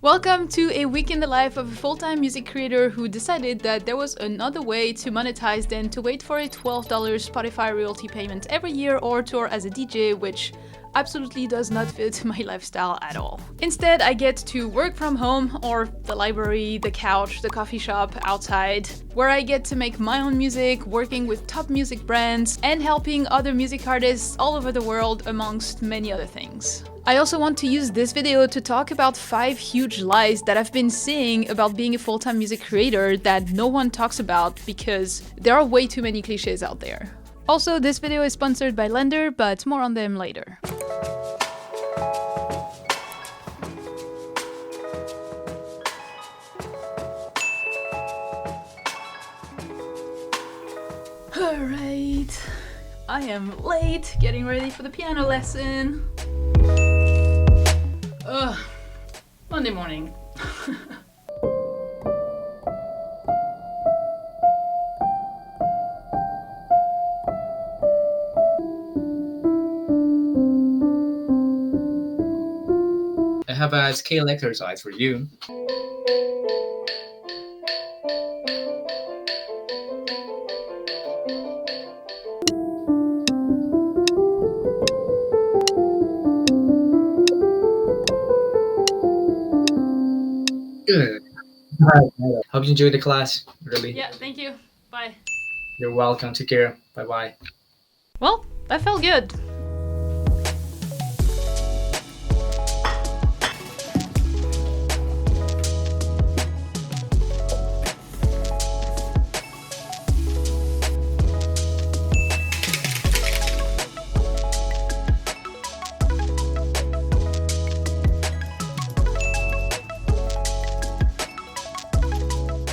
Welcome to a week in the life of a full-time music creator who decided that there was another way to monetize than to wait for a $12 Spotify royalty payment every year or tour as a DJ, which absolutely does not fit my lifestyle at all. Instead, I get to work from home or the library, the couch, the coffee shop, outside, where I get to make my own music, working with top music brands, and helping other music artists all over the world, amongst many other things. I also want to use this video to talk about 5 huge lies that I've been seeing about being a full-time music creator that no one talks about because there are way too many cliches out there. Also, this video is sponsored by Lender, but more on them later. Alright, I am late, getting ready for the piano lesson. Ugh, Monday morning. I have a scale exercise for you. Good. Hope you enjoyed the class, really. Yeah, thank you. Bye. You're welcome. Take care. Bye-bye. Well, that felt good.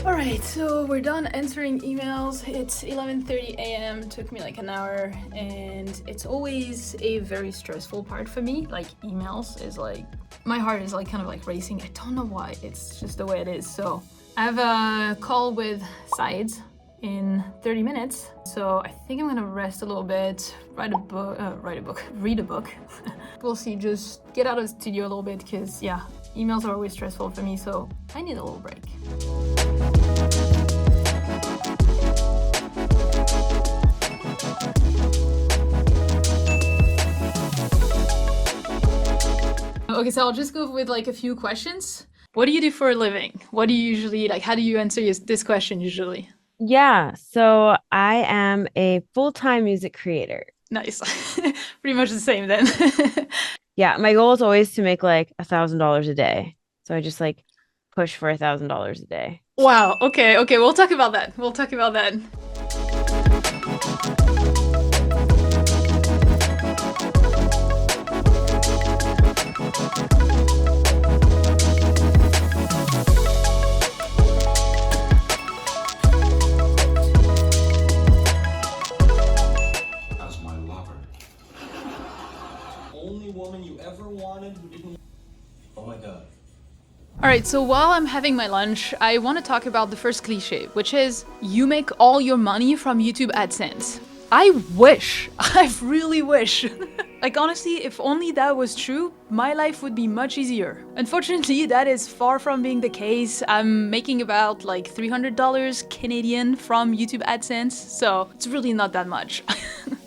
Alright, so we're done answering emails. It's 11:30 a.m. Took me like an hour, and it's always a very stressful part for me. Like, emails is like, my heart is like kind of like racing. I don't know why, it's just the way it is. So I have a call with Sides in 30 minutes, so I think I'm gonna rest a little bit, read a book. We'll see, just get out of the studio a little bit, because yeah, emails are always stressful for me, so I need a little break. Okay, so I'll just go with like a few questions. What do you do for a living? What do you usually, like, how do you answer this question usually? Yeah, so I am a full-time music creator. Nice. Pretty much the same then. Yeah, my goal is always to make like $1,000 a day. So I just like push for $1,000 a day. Wow, okay, we'll talk about that. As my lover. Only woman you ever wanted who didn't. Oh my god. Alright, so while I'm having my lunch, I want to talk about the first cliche, which is you make all your money from YouTube AdSense. I wish. I really wish. Like, honestly, if only that was true, my life would be much easier. Unfortunately, that is far from being the case. I'm making about like $300 Canadian from YouTube AdSense, so it's really not that much.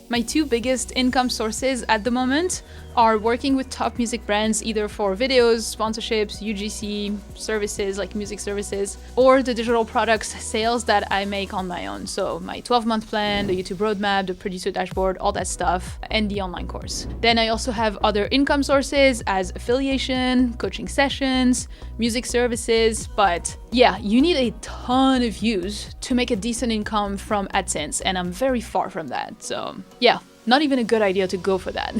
My 2 biggest income sources at the moment are working with top music brands, either for videos, sponsorships, UGC services, like music services, or the digital products sales that I make on my own. So my 12-month plan, the YouTube roadmap, the producer dashboard, all that stuff, and the online course. Then I also have other income sources as affiliation, coaching sessions, music services, but yeah, you need a ton of views to make a decent income from AdSense, and I'm very far from that. So yeah, not even a good idea to go for that.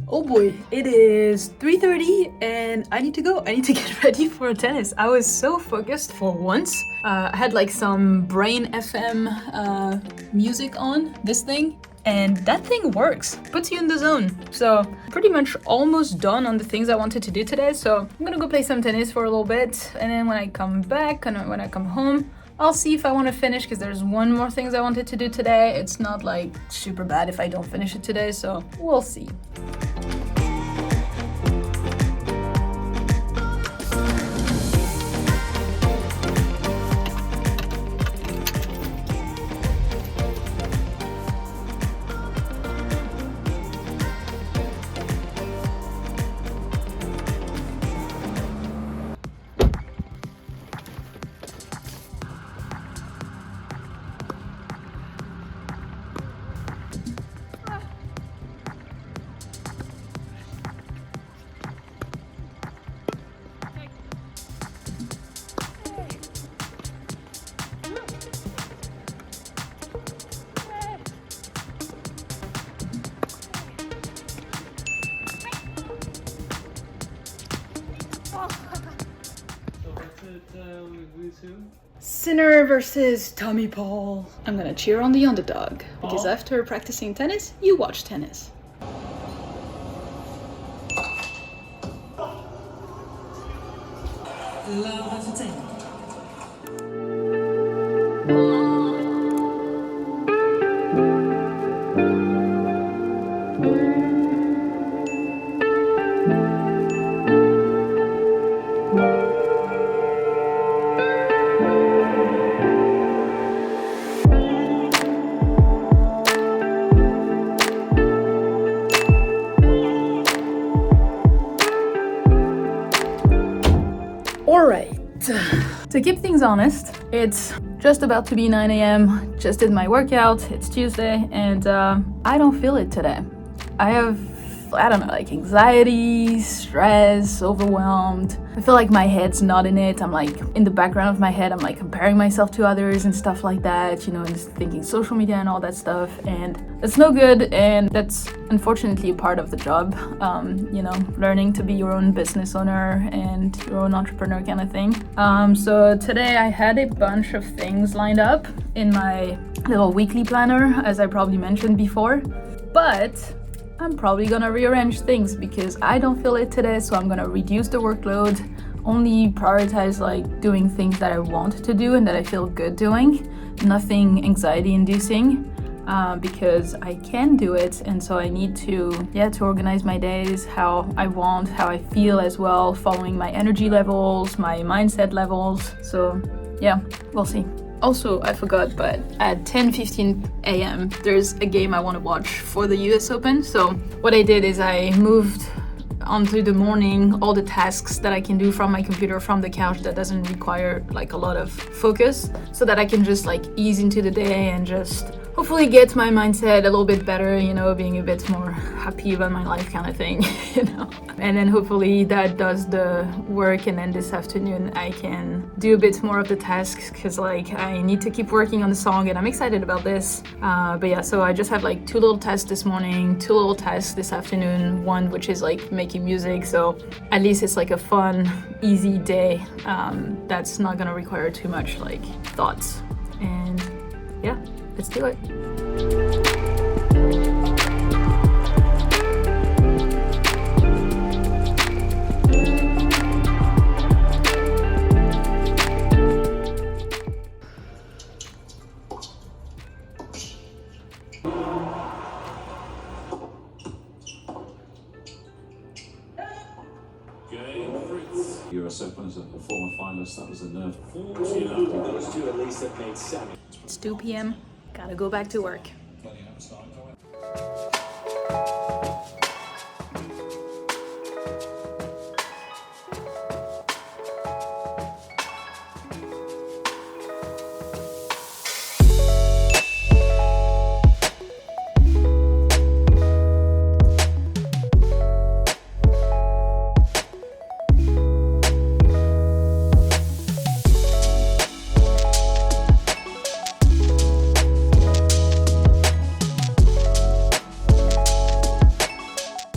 Oh boy, it is 3:30 and I need to go. I need to get ready for tennis. I was so focused for once. I had like some Brain FM music on, this thing, and that thing works. Puts you in the zone. So pretty much almost done on the things I wanted to do today. So I'm gonna go play some tennis for a little bit, and then when I come back and when I come home, I'll see if I want to finish, because there's one more thing I wanted to do today. It's not like super bad if I don't finish it today, so we'll see. Sinner versus Tommy Paul. I'm gonna cheer on the underdog, because after practicing tennis, you watch tennis. Love entertainment. Alright, to keep things honest, it's just about to be 9 a.m. Just did my workout, it's Tuesday, and I don't feel it today. I have, I don't know, like anxiety, stress, overwhelmed. I feel like my head's not in it. I'm like, in the background of my head, I'm like comparing myself to others and stuff like that, you know, and just thinking social media and all that stuff. And it's no good, and that's unfortunately a part of the job, you know, learning to be your own business owner and your own entrepreneur kind of thing. So today I had a bunch of things lined up in my little weekly planner, as I probably mentioned before, but I'm probably gonna rearrange things because I don't feel it today, so I'm gonna reduce the workload, only prioritize like doing things that I want to do and that I feel good doing, nothing anxiety inducing, because I can do it, and so I need to organize my days how I want, how I feel as well, following my energy levels, my mindset levels. So yeah, we'll see. Also, I forgot, but at 10:15 a.m. there's a game I want to watch for the US Open. So what I did is I moved onto the morning all the tasks that I can do from my computer, from the couch, that doesn't require like a lot of focus, so that I can just like ease into the day and just hopefully get my mindset a little bit better, you know, being a bit more happy about my life kind of thing, you know. And then hopefully that does the work, and then this afternoon I can do a bit more of the tasks, because like I need to keep working on the song and I'm excited about this. But yeah, so I just have like 2 little tasks this morning, 2 little tasks this afternoon, one which is like making music, so at least it's like a fun, easy day that's not gonna require too much like thoughts. And yeah, let's do it. US Open as a former finalist, that was a nerve. Those two at least have made semi. It's 2 p.m. Gotta go back to work.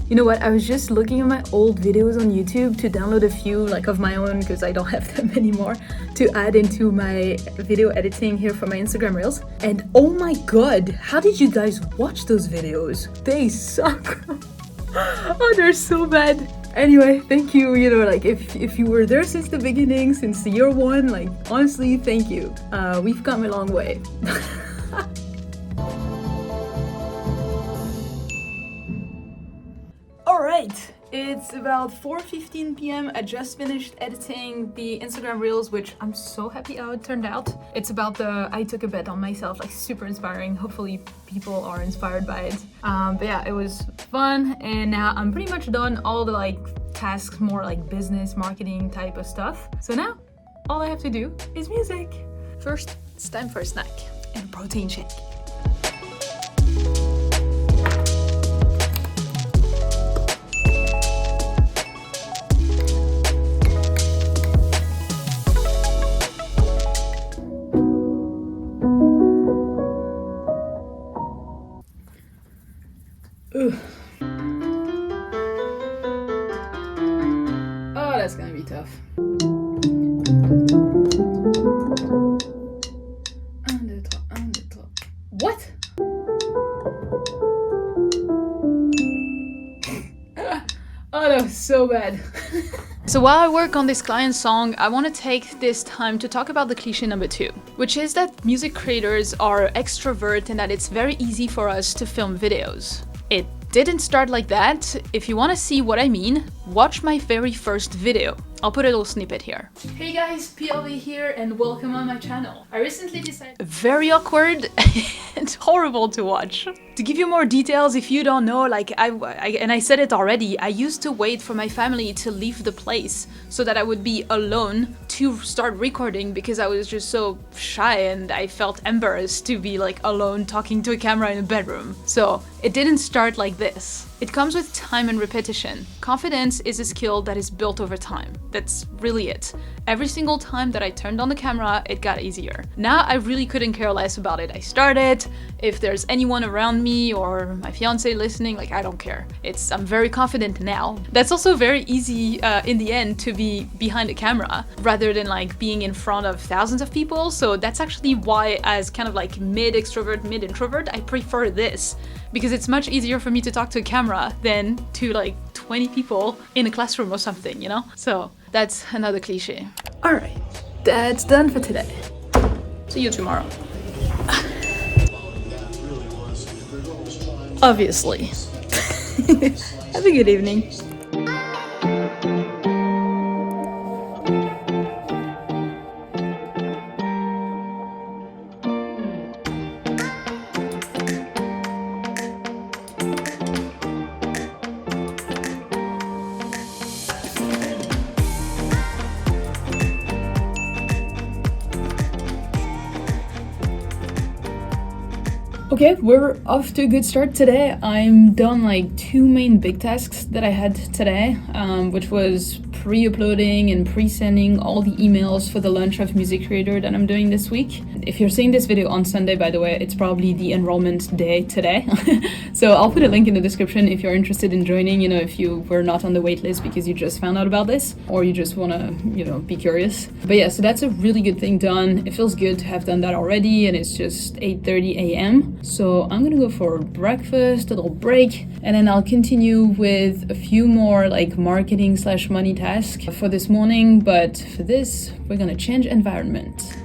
You know what, I was just looking at my old videos on YouTube to download a few like of my own, because I don't have them anymore, to add into my video editing here for my Instagram Reels. And oh my god, how did you guys watch those videos? They suck. Oh, they're so bad. Anyway, thank you, you know, like if you were there since the beginning, since the year 1, like honestly, thank you. We've come a long way. Alright, it's about 4:15 p.m. I just finished editing the Instagram Reels, which I'm so happy how it turned out. It's about the I took a bet on myself, like super inspiring. Hopefully people are inspired by it. But yeah, it was fun, and now I'm pretty much done all the like tasks, more like business, marketing type of stuff. So now, all I have to do is music. First, it's time for a snack and a protein shake. Ugh. Oh, that's gonna be tough. bad. So while I work on this client song, I want to take this time to talk about the cliche number 2, which is that music creators are extrovert and that it's very easy for us to film videos. It didn't start like that. If you want to see what I mean, watch my very first video. I'll put a little snippet here. Hey guys, PLV here and welcome on my channel. I recently decided... Very awkward and horrible to watch. To give you more details, if you don't know, like I said it already, I used to wait for my family to leave the place so that I would be alone to start recording because I was just so shy and I felt embarrassed to be like alone talking to a camera in a bedroom. So it didn't start like this. It comes with time and repetition. Confidence is a skill that is built over time. That's really it. Every single time that I turned on the camera, it got easier. Now I really couldn't care less about it. I started. If there's anyone around me or my fiance listening, like I don't care. I'm very confident now. That's also very easy in the end to be behind a camera rather than like being in front of thousands of people. So that's actually why as kind of like mid-extrovert, mid-introvert, I prefer this. Because it's much easier for me to talk to a camera than to like 20 people in a classroom or something, you know? So that's another cliche. All right, that's done for today. See you tomorrow. Obviously. Have a good evening. Okay, we're off to a good start today. I'm done like 2 main big tasks that I had today, which was pre-uploading and pre-sending all the emails for the launch of Music Creator that I'm doing this week. If you're seeing this video on Sunday, by the way, it's probably the enrollment day today. So I'll put a link in the description if you're interested in joining, you know, if you were not on the wait list because you just found out about this or you just want to, you know, be curious. But yeah, so that's a really good thing done. It feels good to have done that already and it's just 8:30 a.m. So I'm gonna go for breakfast, a little break, and then I'll continue with a few more like marketing / money tasks for this morning. But for this, we're gonna change environment.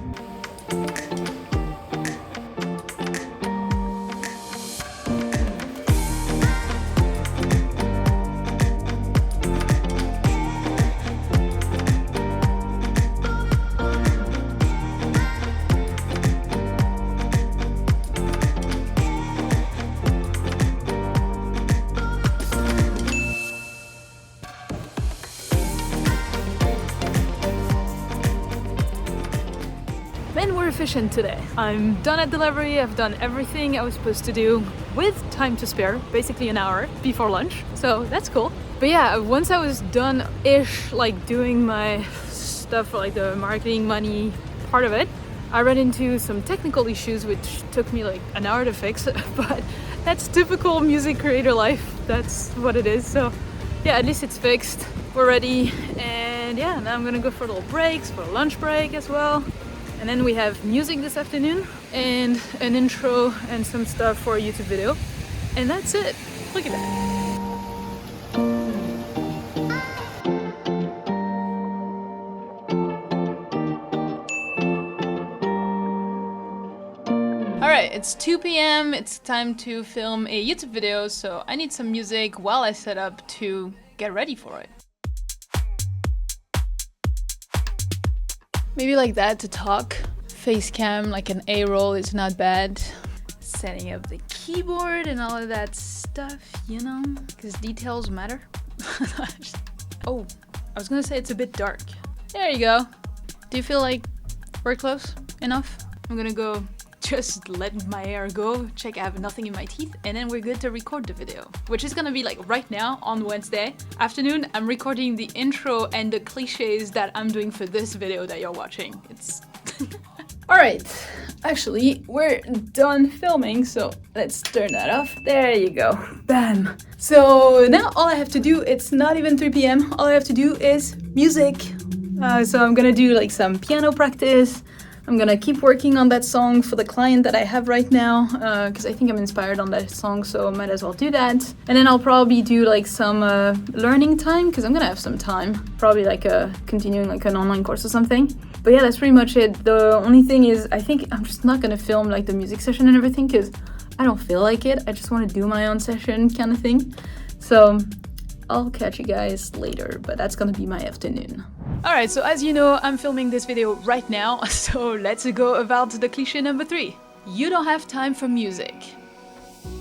Man, we're efficient today. I'm done at delivery, I've done everything I was supposed to do with time to spare, basically an hour before lunch, so that's cool. But yeah, once I was done-ish, like doing my stuff, like the marketing money part of it, I ran into some technical issues which took me like an hour to fix, but that's typical music creator life, that's what it is. So yeah, at least it's fixed, we're ready, and yeah, now I'm gonna go for little breaks, for a lunch break as well. And then we have music this afternoon and an intro and some stuff for a YouTube video. And that's it. Look at that. Alright, it's 2 p.m. It's time to film a YouTube video, so I need some music while I set up to get ready for it. Maybe like that to talk. Face cam, like an A-roll is not bad. Setting up the keyboard and all of that stuff, you know, because details matter. Oh, I was gonna say it's a bit dark. There you go. Do you feel like we're close enough? I'm gonna go just let my hair go, check I have nothing in my teeth, and then we're good to record the video, which is gonna be like right now on Wednesday afternoon. I'm recording the intro and the cliches that I'm doing for this video that you're watching. It's alright, actually we're done filming, so let's turn that off. There you go, bam. So now all I have to do, it's not even 3 p.m, all I have to do is music. So I'm gonna do like some piano practice, I'm gonna keep working on that song for the client that I have right now, because I think I'm inspired on that song, so I might as well do that. And then I'll probably do like some learning time, because I'm gonna have some time, probably like continuing like an online course or something. But yeah, that's pretty much it. The only thing is, I think I'm just not gonna film like the music session and everything, because I don't feel like it. I just want to do my own session kind of thing. So I'll catch you guys later, but that's gonna be my afternoon. Alright, so as you know, I'm filming this video right now, so let's go about the cliché number 3. You don't have time for music.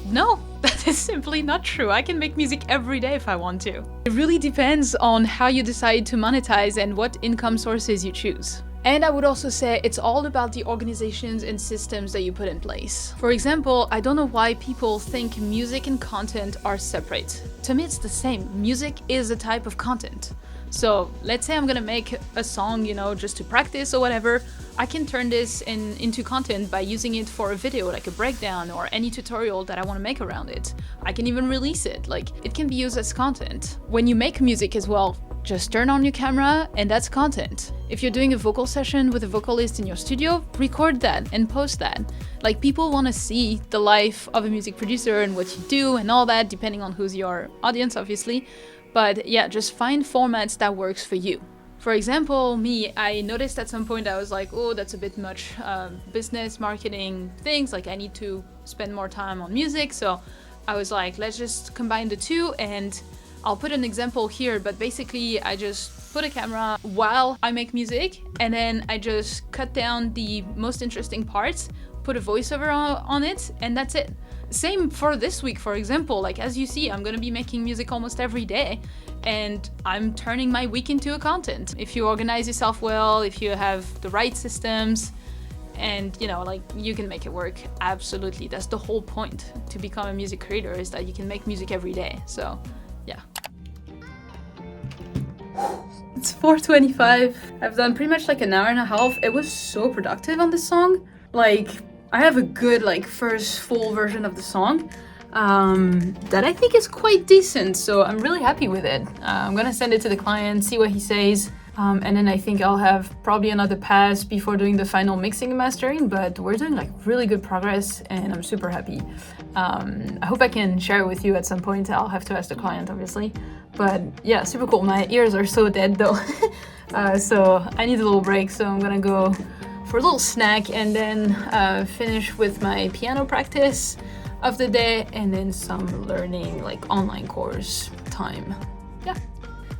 No, that is simply not true. I can make music every day if I want to. It really depends on how you decide to monetize and what income sources you choose. And I would also say it's all about the organizations and systems that you put in place. For example, I don't know why people think music and content are separate. To me, it's the same. Music is a type of content. So let's say I'm gonna make a song, you know, just to practice or whatever. I can turn this into content by using it for a video, like a breakdown or any tutorial that I want to make around it. I can even release it, like it can be used as content. When you make music as well, just turn on your camera and that's content. If you're doing a vocal session with a vocalist in your studio, record that and post that. Like people want to see the life of a music producer and what you do and all that, depending on who's your audience, obviously. But yeah, just find formats that works for you. For example, me, I noticed at some point I was like, oh, that's a bit much business, marketing things, like I need to spend more time on music. So I was like, let's just combine the two, and I'll put an example here, but basically I just put a camera while I make music, and then I just cut down the most interesting parts, put a voiceover on it, and that's it. Same for this week, for example. Like as you see, I'm gonna be making music almost every day, and I'm turning my week into a content. If you organize yourself well, if you have the right systems, and you know, like you can make it work. Absolutely, that's the whole point to become a music creator, is that you can make music every day. So yeah. It's 4:25. I've done pretty much like an hour and a half. It was so productive on this song. Like I have a good like first full version of the song that I think is quite decent, so I'm really happy with it. I'm gonna send it to the client, see what he says, and then I think I'll have probably another pass before doing the final mixing and mastering, but we're doing like really good progress and I'm super happy. I hope I can share it with you at some point. I'll have to ask the client, obviously, but yeah, super cool. My ears are so dead though, so I need a little break, so I'm gonna go for a little snack and then finish with my piano practice of the day, and then some learning, like online course time. Yeah.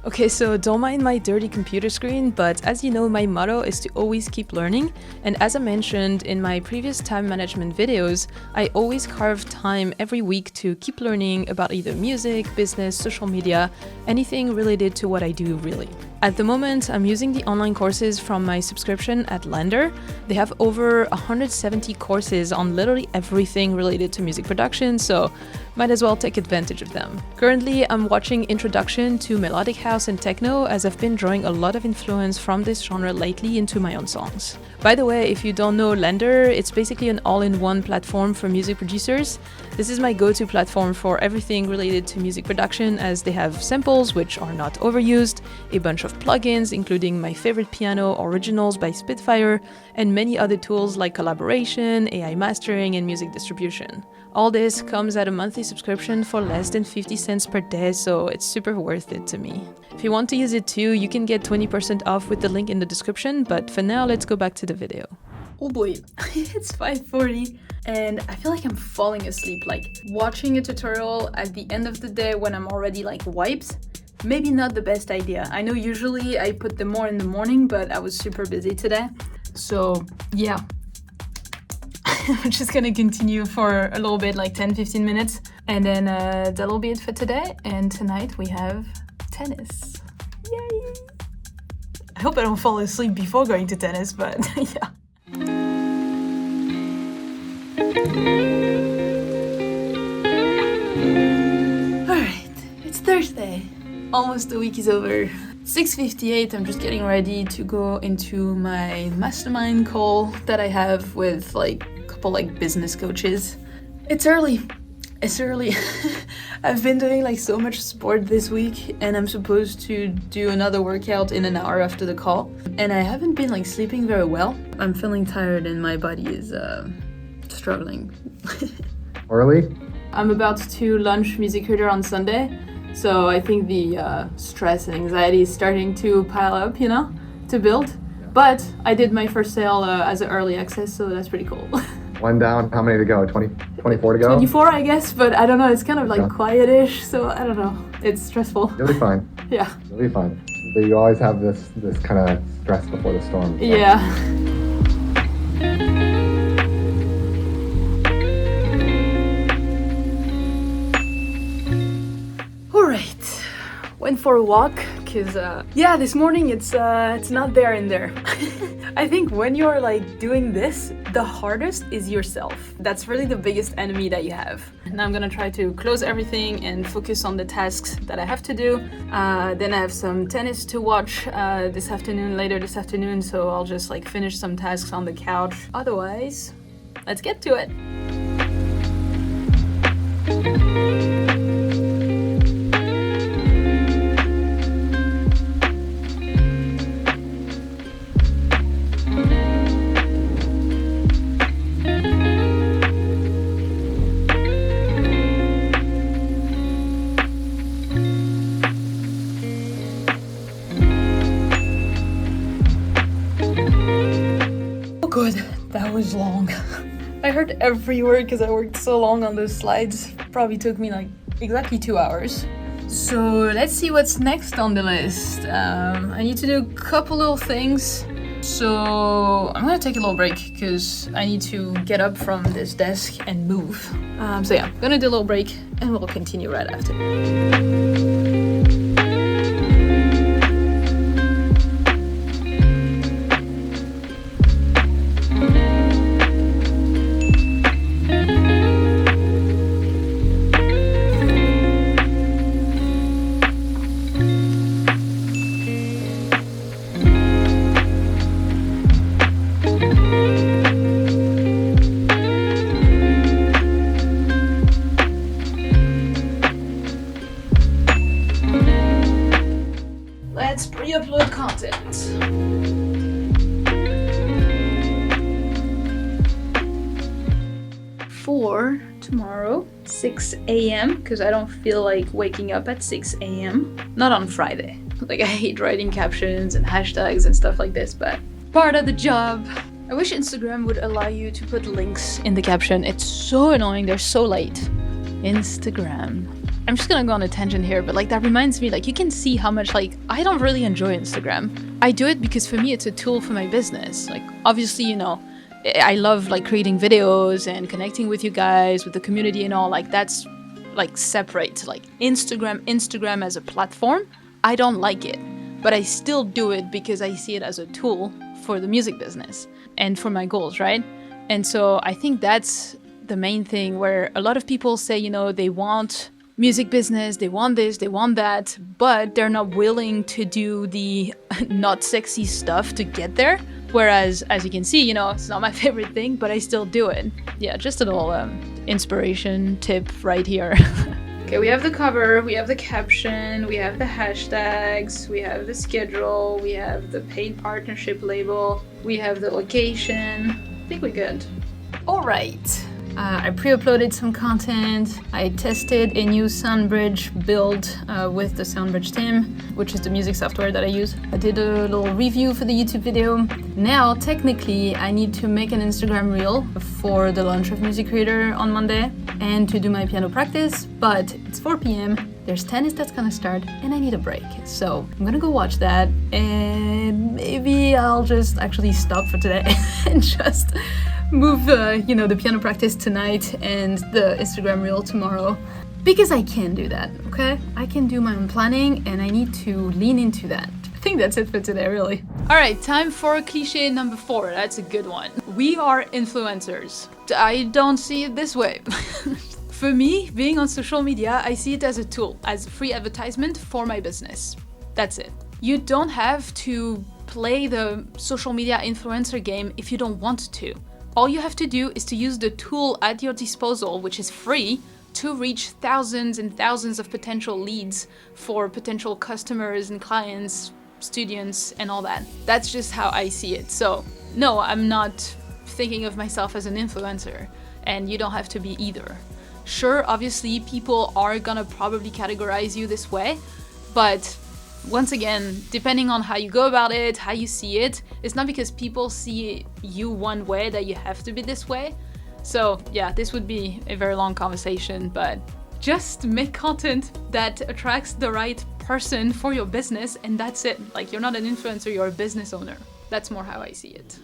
Okay, so don't mind my dirty computer screen, but as you know, my motto is to always keep learning. And as I mentioned in my previous time management videos, I always carve time every week to keep learning about either music, business, social media, anything related to what I do really. At the moment, I'm using the online courses from my subscription at Lender. They have over 170 courses on literally everything related to music production, so might as well take advantage of them. Currently, I'm watching Introduction to Melodic House and Techno, as I've been drawing a lot of influence from this genre lately into my own songs. By the way, if you don't know Lender, it's basically an all-in-one platform for music producers. This is my go-to platform for everything related to music production, as they have samples which are not overused, a bunch of plugins including my favorite piano Originals by Spitfire, and many other tools like collaboration, AI mastering, and music distribution. All this comes at a monthly subscription for less than 50 cents per day, so it's super worth it to me. If you want to use it too, you can get 20% off with the link in the description, but for now, let's go back to the video. Oh boy, it's 5:40 and I feel like I'm falling asleep. Like watching a tutorial at the end of the day when I'm already like wiped, maybe not the best idea. I know usually I put them more in the morning, but I was super busy today. So yeah. I'm just gonna continue for a little bit, like 10-15 minutes, and then that'll be it for today. And tonight we have tennis. Yay! I hope I don't fall asleep before going to tennis, but yeah. Alright, it's Thursday. Almost the week is over. 6:58, I'm just getting ready to go into my mastermind call that I have with like a couple like business coaches. It's early. It's early. I've been doing like so much sport this week, and I'm supposed to do another workout in an hour after the call. And I haven't been like sleeping very well. I'm feeling tired and my body is struggling. Early? I'm about to launch Music Reader on Sunday, so I think the stress and anxiety is starting to pile up, you know, to build. But I did my first sale as an early access, so that's pretty cool. One down, how many to go? 24 to go? 24, I guess, but I don't know, it's kind of like quietish, so I don't know. It's stressful. You'll be fine. Yeah. You'll be fine. But you always have this kind of stress before the storm. So. Yeah. Alright. Went for a walk, cause yeah, this morning it's not there in there. I think when you're like doing this, the hardest is yourself. That's really the biggest enemy that you have. Now I'm gonna try to close everything and focus on the tasks that I have to do. Then I have some tennis to watch later this afternoon, so I'll just like finish some tasks on the couch. Otherwise, let's get to it. Good, that was long. I heard every word because I worked so long on those slides. Probably took me like exactly 2 hours. So let's see what's next on the list. I need to do a couple little things. So I'm gonna take a little break because I need to get up from this desk and move. So yeah, I'm gonna do a little break and we'll continue right after. Let's pre-upload content. For tomorrow, 6 a.m. because I don't feel like waking up at 6 a.m. Not on Friday. Like I hate writing captions and hashtags and stuff like this, but part of the job. I wish Instagram would allow you to put links in the caption. It's so annoying, they're so late. Instagram. I'm just gonna go on a tangent here, but like that reminds me, like you can see how much like I don't really enjoy Instagram. I do it because for me it's a tool for my business. Like obviously, you know, I love like creating videos and connecting with you guys, with the community and all, like that's like separate. Like Instagram as a platform, I don't like it, but I still do it because I see it as a tool for the music business and for my goals, right? And so I think that's the main thing where a lot of people say, you know, they want music business, they want this, they want that, but they're not willing to do the not sexy stuff to get there. Whereas, as you can see, you know, it's not my favorite thing, but I still do it. Yeah, just a little inspiration tip right here. Okay, we have the cover, we have the caption, we have the hashtags, we have the schedule, we have the paid partnership label, we have the location. I think we're good. All right. I pre-uploaded some content. I tested a new SoundBridge build with the SoundBridge team, which is the music software that I use. I did a little review for the YouTube video. Now, technically, I need to make an Instagram reel for the launch of Music Reader on Monday and to do my piano practice, but it's 4 p.m. There's tennis that's gonna start and I need a break. So I'm gonna go watch that and maybe I'll just actually stop for today and just move the piano practice tonight and the Instagram reel tomorrow, because I can do that, okay? I can do my own planning and I need to lean into that. I think that's it for today, really. All right, time for cliche number 4. That's a good one. We are influencers. I don't see it this way. For me, being on social media, I see it as a tool, as free advertisement for my business. That's it. You don't have to play the social media influencer game if you don't want to. All you have to do is to use the tool at your disposal, which is free, to reach thousands and thousands of potential leads for potential customers and clients, students, and all that. That's just how I see it. So no, I'm not thinking of myself as an influencer, and you don't have to be either. Sure, obviously people are gonna probably categorize you this way, but once again, depending on how you go about it, how you see it, it's not because people see you one way that you have to be this way. So yeah, this would be a very long conversation, but just make content that attracts the right person for your business, and that's it. Like, you're not an influencer, you're a business owner. That's more how I see it.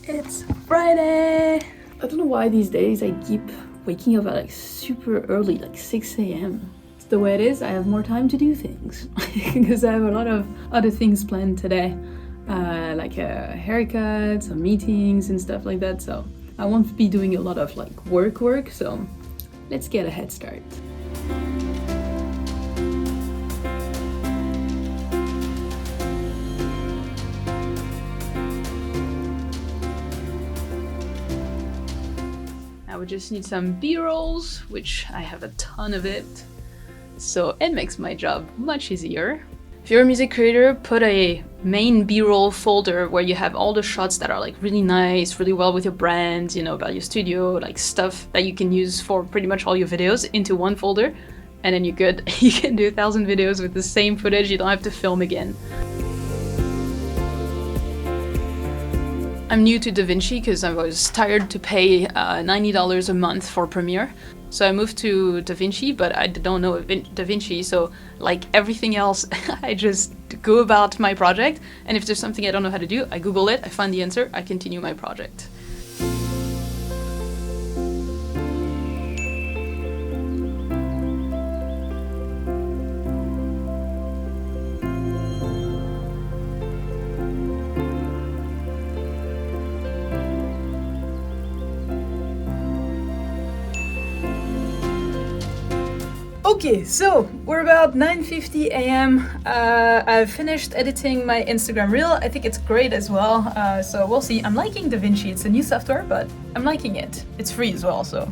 It's Friday! I don't know why these days I keep waking up at like super early, like 6 a.m. It's the way it is. I have more time to do things because I have a lot of other things planned today. Like a haircut, some meetings and stuff like that, so I won't be doing a lot of like work, so let's get a head start. Now we just need some B-rolls, which I have a ton of it, so it makes my job much easier. If you're a music creator, put a main B-roll folder where you have all the shots that are like really nice, really well with your brand, you know, about your studio, like stuff that you can use for pretty much all your videos into one folder, and then you're good. You can do 1,000 videos with the same footage, you don't have to film again. I'm new to DaVinci because I was tired to pay $90 a month for Premiere. So I moved to DaVinci, but I don't know DaVinci, so like everything else, I just go about my project, and if there's something I don't know how to do, I Google it, I find the answer, I continue my project. Okay, so we're about 9:50 a.m. I've finished editing my Instagram reel. I think it's great as well, so we'll see. I'm liking DaVinci. It's a new software, but I'm liking it. It's free as well, so.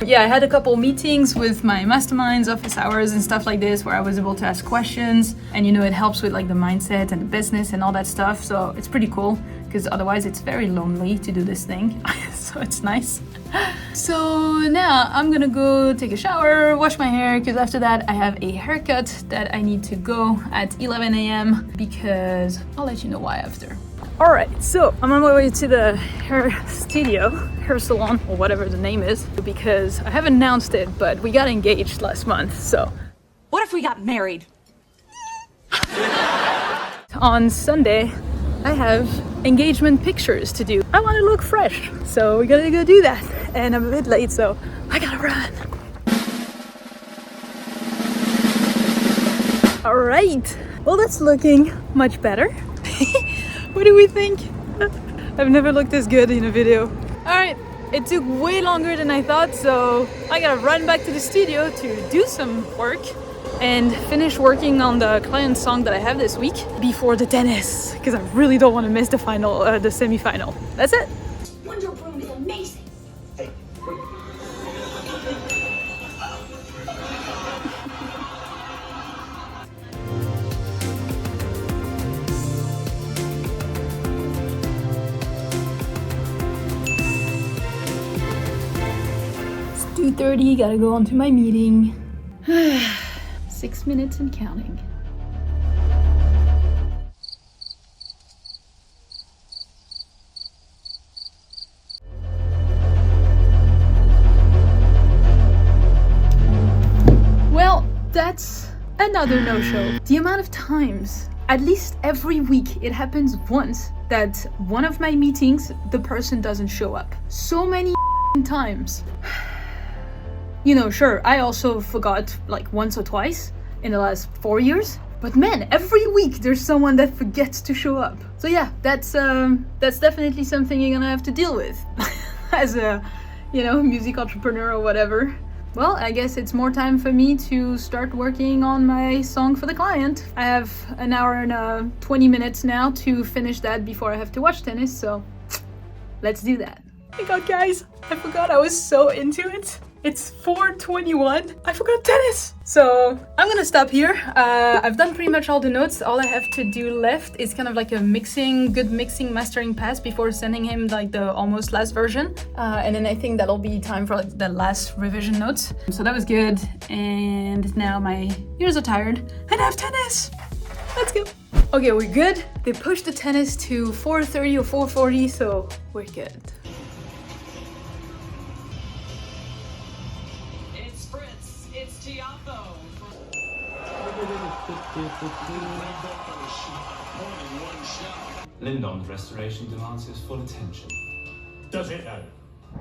Yeah, I had a couple meetings with my masterminds, office hours and stuff like this, where I was able to ask questions, and you know, it helps with like the mindset and the business and all that stuff, so it's pretty cool, because otherwise it's very lonely to do this thing, so it's nice. So now I'm gonna go take a shower, wash my hair, because after that I have a haircut that I need to go at 11 a.m. because I'll let you know why after. Alright, so I'm on my way to the hair studio, hair salon, or whatever the name is, because I haven't announced it, but we got engaged last month, so. What if we got married? On Sunday, I have engagement pictures to do. I want to look fresh, so we gotta go do that. And I'm a bit late, so I gotta run. All right, well, that's looking much better. What do we think? I've never looked this good in a video. All right, it took way longer than I thought, so I gotta run back to the studio to do some work and finish working on the client song that I have this week before the tennis, because I really don't want to miss the final, the semi-final. That's it. Wonder Room is amazing. It's 2:30, gotta go on to my meeting. 6 minutes and counting. Well, that's another no-show. The amount of times, at least every week, it happens once that one of my meetings, the person doesn't show up. So many times. You know, sure, I also forgot like once or twice in the last 4 years, but man, every week there's someone that forgets to show up. So yeah, that's definitely something you're gonna have to deal with as a, you know, music entrepreneur or whatever. Well, I guess it's more time for me to start working on my song for the client. I have an hour and 20 minutes now to finish that before I have to watch tennis, so let's do that. Oh my god, guys, I forgot I was so into it. It's 4:21. I forgot tennis. So I'm gonna stop here. I've done pretty much all the notes. All I have to do left is kind of like a good mixing, mastering pass before sending him like the almost last version. And then I think that'll be time for like the last revision notes. So that was good. And now my ears are tired and I have tennis. Let's go. Okay, we're good. They pushed the tennis to 4:30 or 4:40, so we're good. It's Fritz. It's Tiago. Lindon's restoration demands his full attention. Does it now?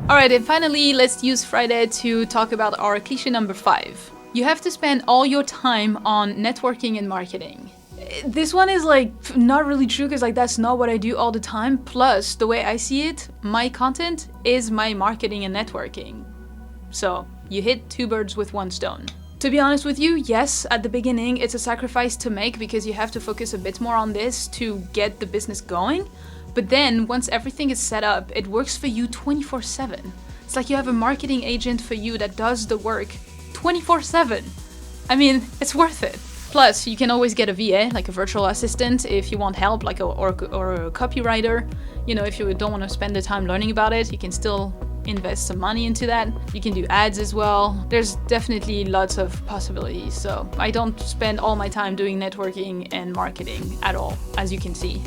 Alright, and finally, let's use Friday to talk about our cliche number 5. You have to spend all your time on networking and marketing. This one is like not really true because like that's not what I do all the time. Plus, the way I see it, my content is my marketing and networking. So you hit 2 birds with 1 stone. To be honest with you, yes, at the beginning it's a sacrifice to make because you have to focus a bit more on this to get the business going. But then once everything is set up, it works for you 24/7. It's like you have a marketing agent for you that does the work 24/7. I mean, it's worth it. Plus, you can always get a VA, like a virtual assistant, if you want help, like or a copywriter. You know, if you don't want to spend the time learning about it, you can still invest some money into that. You can do ads as well. There's definitely lots of possibilities. So I don't spend all my time doing networking and marketing at all, as you can see.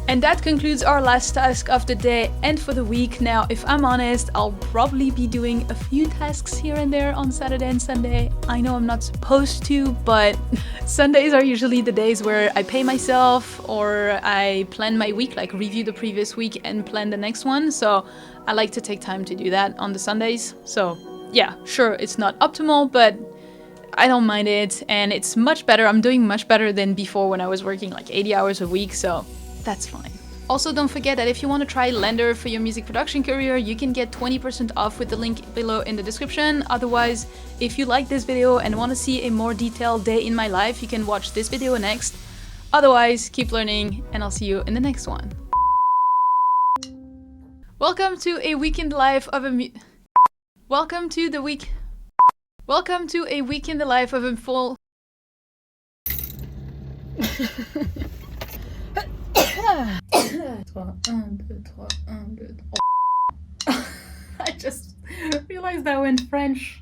And that concludes our last task of the day and for the week. Now, if I'm honest, I'll probably be doing a few tasks here and there on Saturday and Sunday. I know I'm not supposed to, but Sundays are usually the days where I pay myself or I plan my week, like review the previous week and plan the next one. So I like to take time to do that on the Sundays. So yeah, sure, it's not optimal, but I don't mind it. And it's much better. I'm doing much better than before when I was working like 80 hours a week. So that's fine. Also, don't forget that if you want to try Blender for your music production career, you can get 20% off with the link below in the description. Otherwise, if you like this video and want to see a more detailed day in my life, you can watch this video next. Otherwise, keep learning and I'll see you in the next one. Welcome to a week in the life of a Welcome to a week in the life of a full 3, 1, 2, 3, 1, 2, 3. I just realized that went French.